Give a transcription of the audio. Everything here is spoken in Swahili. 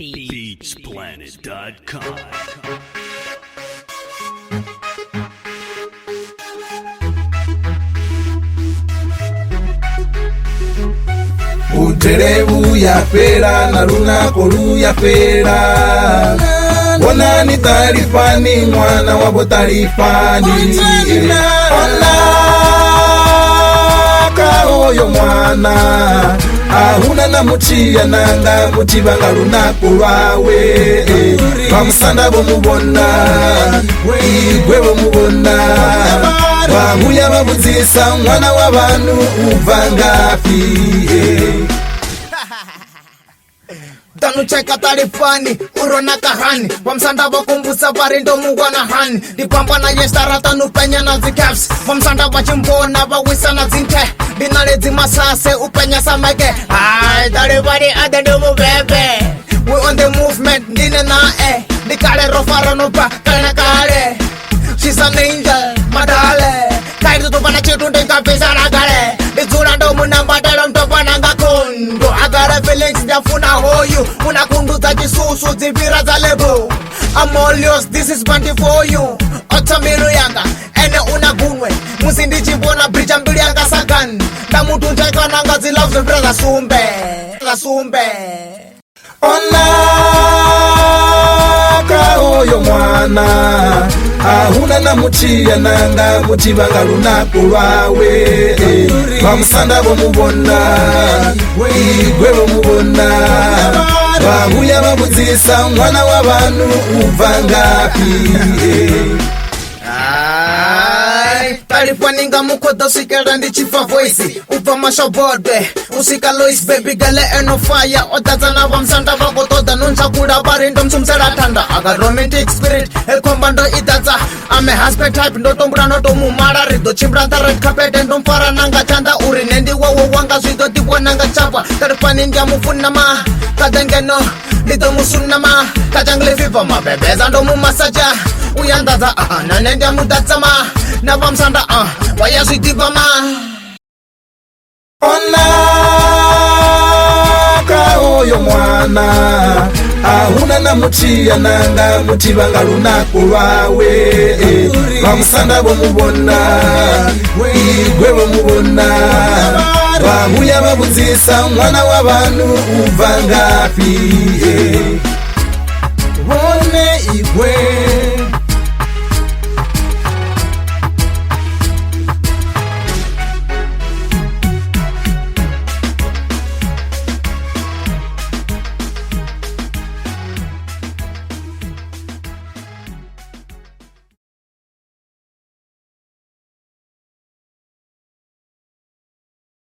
Beatsplanet.com. Uterebu ya fera na lunako ya fera. Bonani tarifani mwana wabo tarifani. Onaka oyo mwana ahuna na muchiya nanga muchibanga lunako lwawe. Bamusanda bomubona igwe bomubona. Bamuya babuzisa mwana w'abantu uvangafi. Tanucheka tarifani, urona kahani Wamsanda wakumbusa varindo mugwana hani Dipamba na yestara tanu penya na zikaps Wamsanda wachimbona wawisa na zinte Dinalezi masase upenya samake Hai, tarifani adendumu bebe We on the movement, dine na Dikale rofara nupa, kale kale She's an angel, madale Kairu tupana chitu ndinga pisa na kale Dizura ndo muna mbadala mtopana nga kondo Agara feelings jafuna hoyu Muna kunduza jisusu zivira za lebo I'm all yours, this is bandy for you Otamiru yanga, ene unagunwe Musindi chibona bridge mbili yanga sagan Na mutu njaika nanga zilove zivira za sumbe Onaka oyo mwana ahuna na muchiya nanga muchibanga lunako lwawe. Bamusanda bomubona igwe bomubona. Bamuya babuzisa mwana w'abantu uvangapi. Talifaninga mukoda sikera ndi chifa voice Upa masha bode Usika Lois baby gale eno fire Otazana wamsanda wakotoda Nuncha kuda barindo msumsera tanda Aga romantic spirit Elkombando itaza Ame husband type Ndoto mbura noto mumara Rido chimbrata red carpet Endo mpara nanga chanda Uri nendi wawo wanga Swido tipo nanga chapa Talifaninga mufunama Kadengeno Lido musunama Kajangle viva mabebeza ndo mumasaja Uyandaza nanendia mudatsama Na vamsanda wayazidivama. Onaka oyo mwana ahuna na muchiya nanga muchibanga lunako lwawe. Bamusanda bomubona igwe bomubona. Bamuya babuzisa mwana w'abantu uvangafi. Bone igwe